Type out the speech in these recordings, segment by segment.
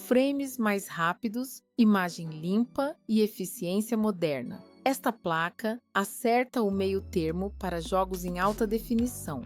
frames mais rápidos, imagem limpa e eficiência moderna. Esta placa acerta o meio-termo para jogos em alta definição.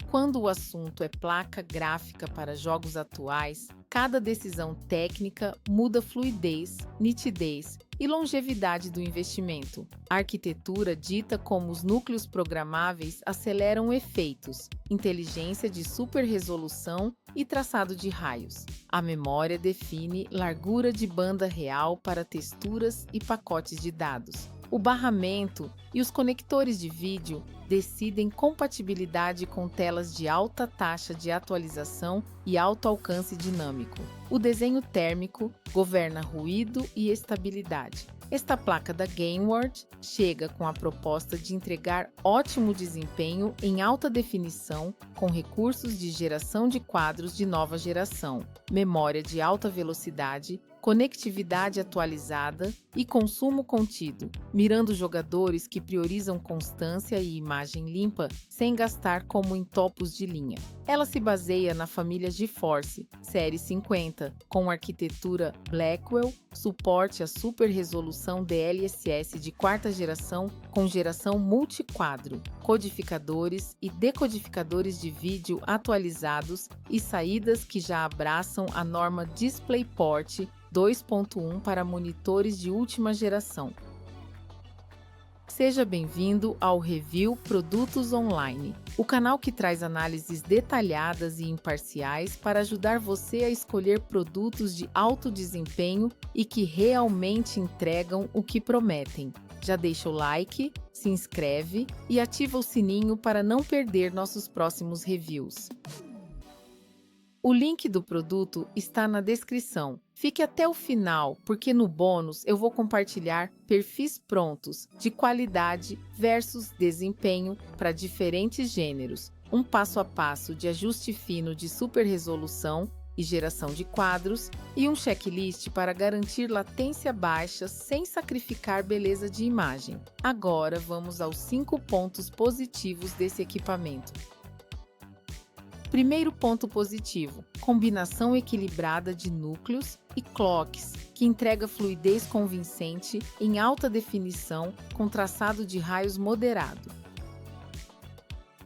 Quando o assunto é placa gráfica para jogos atuais, cada decisão técnica muda fluidez, nitidez e longevidade do investimento. A arquitetura dita como os núcleos programáveis aceleram efeitos, inteligência de superresolução e traçado de raios. A memória define largura de banda real para texturas e pacotes de dados. O barramento e os conectores de vídeo decidem compatibilidade com telas de alta taxa de atualização e alto alcance dinâmico. O desenho térmico governa ruído e estabilidade. Esta placa da Gainward chega com a proposta de entregar ótimo desempenho em alta definição com recursos de geração de quadros de nova geração, memória de alta velocidade, conectividade atualizada e consumo contido, mirando jogadores que priorizam constância e imagem limpa sem gastar como em topos de linha. Ela se baseia na família GeForce Série 50, com arquitetura Blackwell, suporte à super resolução DLSS de quarta geração com geração multiquadro, codificadores e decodificadores de vídeo atualizados e saídas que já abraçam a norma DisplayPort 2.1 para monitores de última geração. Seja bem-vindo ao Review Produtos Online, o canal que traz análises detalhadas e imparciais para ajudar você a escolher produtos de alto desempenho e que realmente entregam o que prometem. Já deixa o like, se inscreve e ativa o sininho para não perder nossos próximos reviews. O link do produto está na descrição. Fique até o final, porque no bônus eu vou compartilhar perfis prontos de qualidade versus desempenho para diferentes gêneros, um passo a passo de ajuste fino de super resolução e geração de quadros e um checklist para garantir latência baixa sem sacrificar beleza de imagem. Agora vamos aos 5 pontos positivos desse equipamento. Primeiro ponto positivo: combinação equilibrada de núcleos e clocks, que entrega fluidez convincente em alta definição com traçado de raios moderado.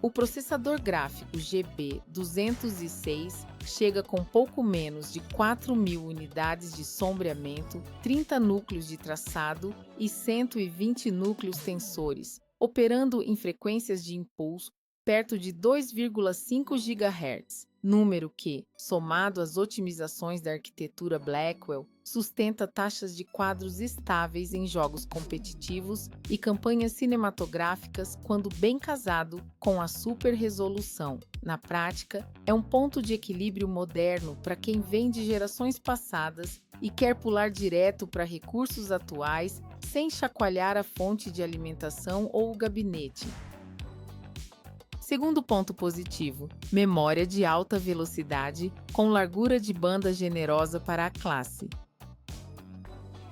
O processador gráfico GB206 chega com pouco menos de 4.000 unidades de sombreamento, 30 núcleos de traçado e 120 núcleos tensores, operando em frequências de impulso perto de 2,5 GHz, número que, somado às otimizações da arquitetura Blackwell, sustenta taxas de quadros estáveis em jogos competitivos e campanhas cinematográficas quando bem casado com a super resolução. Na prática, é um ponto de equilíbrio moderno para quem vem de gerações passadas e quer pular direto para recursos atuais sem chacoalhar a fonte de alimentação ou o gabinete. Segundo ponto positivo: memória de alta velocidade com largura de banda generosa para a classe.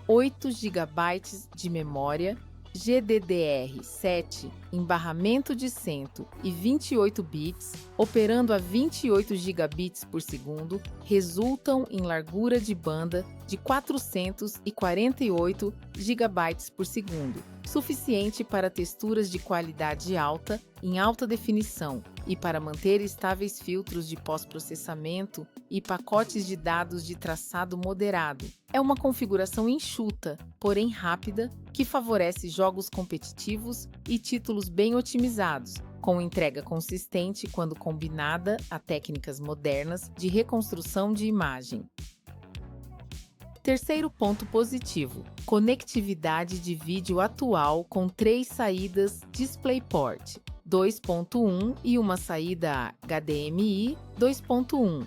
8 GB de memória GDDR7 em barramento de 128 bits, operando a 28 gigabits por segundo, resultam em largura de banda de 448 gigabytes por segundo, suficiente para texturas de qualidade alta em alta definição e para manter estáveis filtros de pós-processamento e pacotes de dados de traçado moderado. É uma configuração enxuta, porém rápida, que favorece jogos competitivos e títulos bem otimizados, com entrega consistente quando combinada a técnicas modernas de reconstrução de imagem. Terceiro ponto positivo: conectividade de vídeo atual com 3 saídas DisplayPort 2.1 e uma saída HDMI 2.1.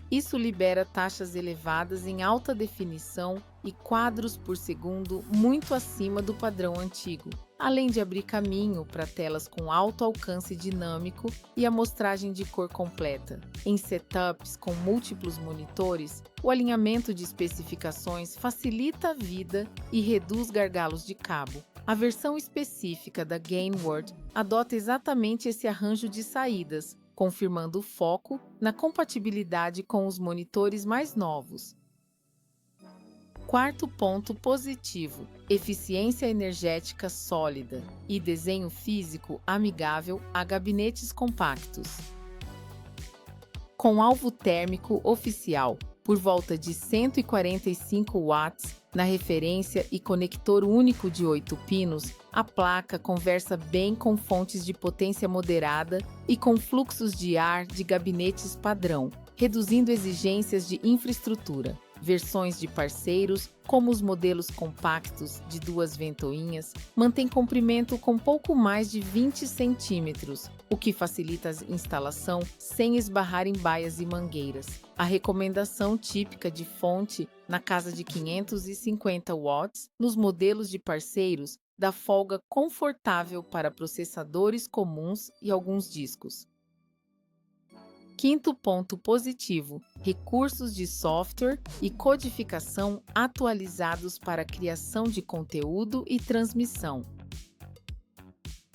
Isso libera taxas elevadas em alta definição e quadros por segundo muito acima do padrão antigo, além de abrir caminho para telas com alto alcance dinâmico e amostragem de cor completa. Em setups com múltiplos monitores, o alinhamento de especificações facilita a vida e reduz gargalos de cabo. A versão específica da Gainward adota exatamente esse arranjo de saídas, confirmando o foco na compatibilidade com os monitores mais novos. Quarto ponto positivo: eficiência energética sólida e desenho físico amigável a gabinetes compactos. Com alvo térmico oficial por volta de 145 watts na referência e conector único de 8 pinos, a placa conversa bem com fontes de potência moderada e com fluxos de ar de gabinetes padrão, reduzindo exigências de infraestrutura. Versões de parceiros, como os modelos compactos de 2 ventoinhas, mantêm comprimento com pouco mais de 20 centímetros, o que facilita a instalação sem esbarrar em baias e mangueiras. A recomendação típica de fonte na casa de 550 watts nos modelos de parceiros dá folga confortável para processadores comuns e alguns discos. Quinto ponto positivo: recursos de software e codificação atualizados para criação de conteúdo e transmissão.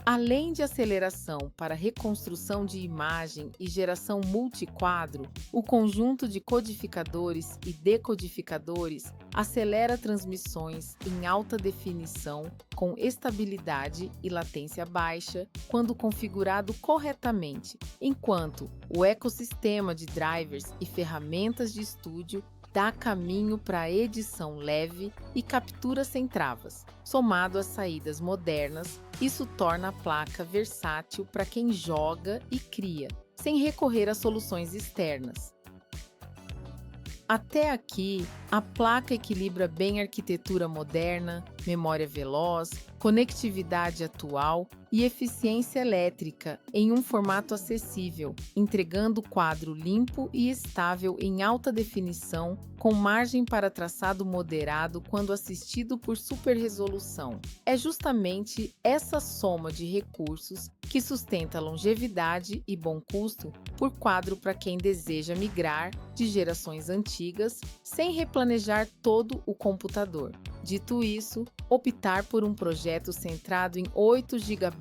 Além de aceleração para reconstrução de imagem e geração multiquadro, o conjunto de codificadores e decodificadores acelera transmissões em alta definição com estabilidade e latência baixa quando configurado corretamente, enquanto o ecossistema de drivers e ferramentas de estúdio dá caminho para edição leve e captura sem travas. Somado às saídas modernas, isso torna a placa versátil para quem joga e cria, sem recorrer a soluções externas. Até aqui, a placa equilibra bem a arquitetura moderna, memória veloz, conectividade atual e eficiência elétrica em um formato acessível, entregando quadro limpo e estável em alta definição, com margem para traçado moderado quando assistido por superresolução. É justamente essa soma de recursos que sustenta a longevidade e bom custo por quadro para quem deseja migrar de gerações antigas sem replanejar todo o computador. Dito isso, optar por um projeto centrado em 8 GB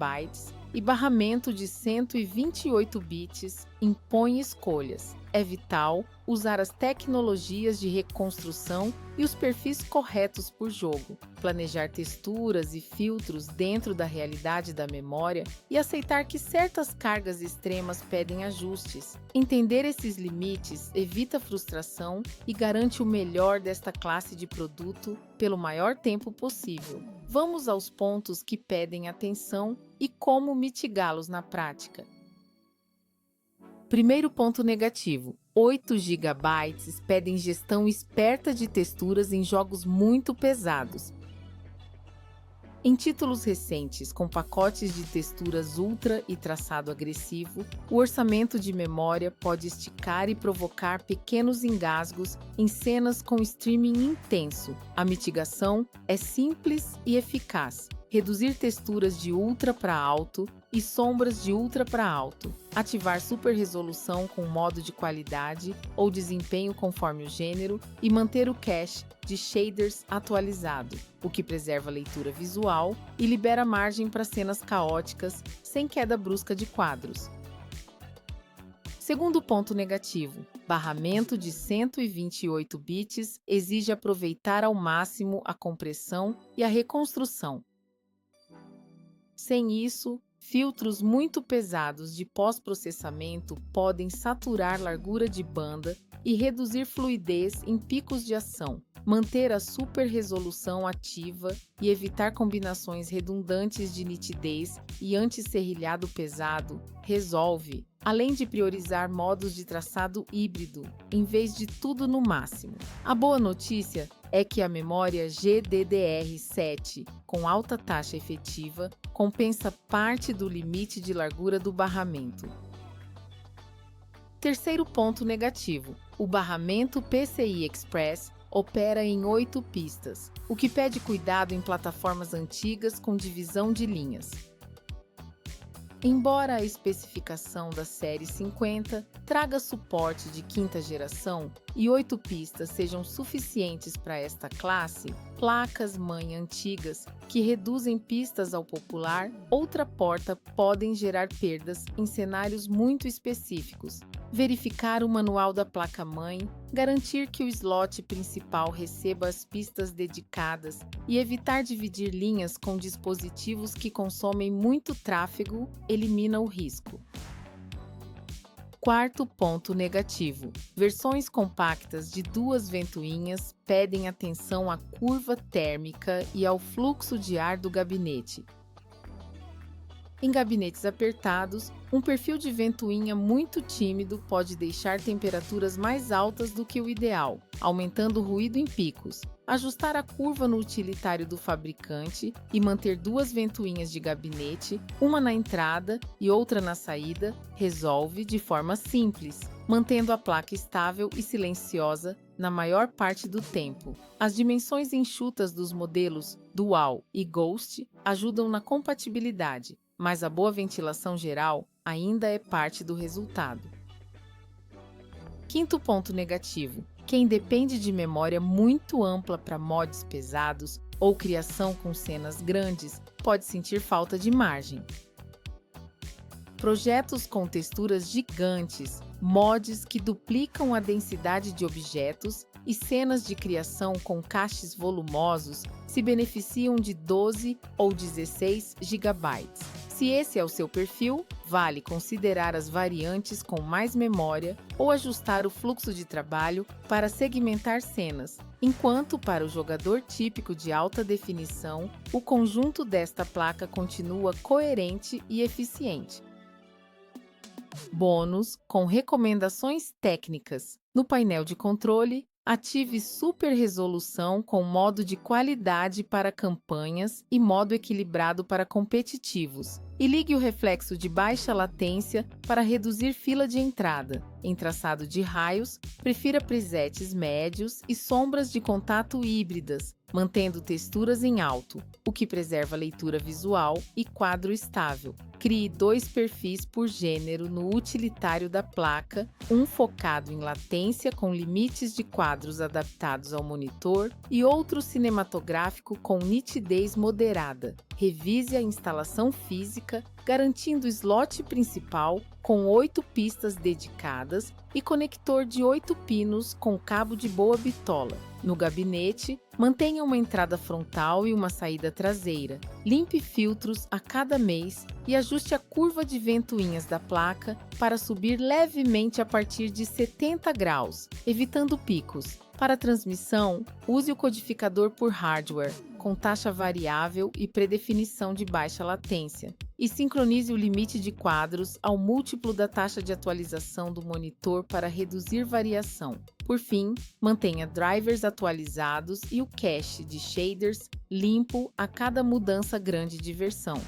e barramento de 128 bits impõe escolhas. É vital usar as tecnologias de reconstrução e os perfis corretos por jogo, planejar texturas e filtros dentro da realidade da memória e aceitar que certas cargas extremas pedem ajustes. Entender esses limites evita frustração e garante o melhor desta classe de produto pelo maior tempo possível. Vamos aos pontos que pedem atenção e como mitigá-los na prática. Primeiro ponto negativo: 8 GB pedem gestão esperta de texturas em jogos muito pesados. Em títulos recentes, com pacotes de texturas ultra e traçado agressivo, o orçamento de memória pode esticar e provocar pequenos engasgos em cenas com streaming intenso. A mitigação é simples e eficaz. Reduzir texturas de ultra para alto e sombras de ultra para alto. Ativar super resolução com modo de qualidade ou desempenho conforme o gênero e manter o cache de shaders atualizado, o que preserva a leitura visual e libera margem para cenas caóticas sem queda brusca de quadros. Segundo ponto negativo: barramento de 128 bits exige aproveitar ao máximo a compressão e a reconstrução. Sem isso, filtros muito pesados de pós-processamento podem saturar largura de banda e reduzir fluidez em picos de ação. Manter a super resolução ativa e evitar combinações redundantes de nitidez e anti-serrilhado pesado resolve, além de priorizar modos de traçado híbrido, em vez de tudo no máximo. A boa notícia é que a memória GDDR7, com alta taxa efetiva, compensa parte do limite de largura do barramento. Terceiro ponto negativo: o barramento PCI Express opera em 8 pistas, o que pede cuidado em plataformas antigas com divisão de linhas. Embora a especificação da série 50 traga suporte de quinta geração e 8 pistas sejam suficientes para esta classe, placas-mãe antigas que reduzem pistas ao popular outra porta podem gerar perdas em cenários muito específicos. Verificar o manual da placa-mãe, garantir que o slot principal receba as pistas dedicadas e evitar dividir linhas com dispositivos que consomem muito tráfego elimina o risco. Quarto ponto negativo: versões compactas de duas ventoinhas pedem atenção à curva térmica e ao fluxo de ar do gabinete. Em gabinetes apertados, um perfil de ventoinha muito tímido pode deixar temperaturas mais altas do que o ideal, aumentando o ruído em picos. Ajustar a curva no utilitário do fabricante e manter duas ventoinhas de gabinete, uma na entrada e outra na saída, resolve de forma simples, mantendo a placa estável e silenciosa na maior parte do tempo. As dimensões enxutas dos modelos Dual e Ghost ajudam na compatibilidade, mas a boa ventilação geral ainda é parte do resultado. Quinto ponto negativo: quem depende de memória muito ampla para mods pesados ou criação com cenas grandes pode sentir falta de margem. Projetos com texturas gigantes, mods que duplicam a densidade de objetos e cenas de criação com caches volumosos se beneficiam de 12 ou 16 GB. Se esse é o seu perfil, vale considerar as variantes com mais memória ou ajustar o fluxo de trabalho para segmentar cenas, enquanto para o jogador típico de alta definição, o conjunto desta placa continua coerente e eficiente. Bônus com recomendações técnicas. No painel de controle, ative Super Resolução com modo de qualidade para campanhas e modo equilibrado para competitivos. E ligue o reflexo de baixa latência para reduzir fila de entrada. Em traçado de raios, prefira presets médios e sombras de contato híbridas, mantendo texturas em alto, o que preserva leitura visual e quadro estável. Crie 2 perfis por gênero no utilitário da placa, um focado em latência com limites de quadros adaptados ao monitor e outro cinematográfico com nitidez moderada. Revise a instalação física, garantindo slot principal com 8 pistas dedicadas e conector de 8 pinos com cabo de boa bitola. No gabinete, mantenha uma entrada frontal e uma saída traseira. Limpe filtros a cada mês e ajuste a curva de ventoinhas da placa para subir levemente a partir de 70 graus, evitando picos. Para transmissão, use o codificador por hardware, com taxa variável e predefinição de baixa latência, e sincronize o limite de quadros ao múltiplo da taxa de atualização do monitor para reduzir variação. Por fim, mantenha drivers atualizados e o cache de shaders limpo a cada mudança grande de versão.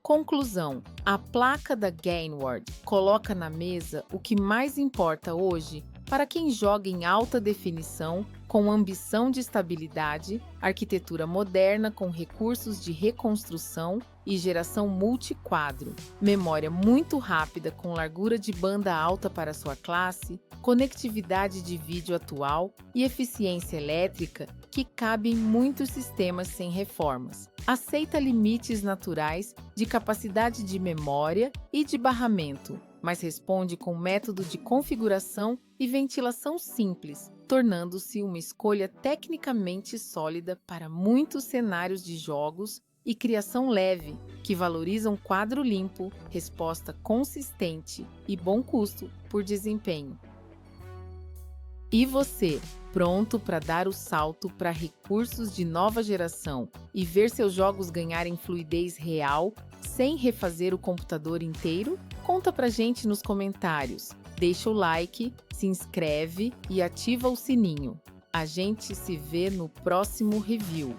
Conclusão: a placa da Gainward coloca na mesa o que mais importa hoje para quem joga em alta definição, com ambição de estabilidade, arquitetura moderna com recursos de reconstrução e geração multiquadro, memória muito rápida com largura de banda alta para sua classe, conectividade de vídeo atual e eficiência elétrica que cabe em muitos sistemas sem reformas. Aceita limites naturais de capacidade de memória e de barramento, mas responde com método de configuração e ventilação simples, tornando-se uma escolha tecnicamente sólida para muitos cenários de jogos e criação leve, que valorizam quadro limpo, resposta consistente e bom custo por desempenho. E você, pronto para dar o salto para recursos de nova geração e ver seus jogos ganharem fluidez real sem refazer o computador inteiro? Conta pra gente nos comentários. Deixa o like, se inscreve e ativa o sininho. A gente se vê no próximo review.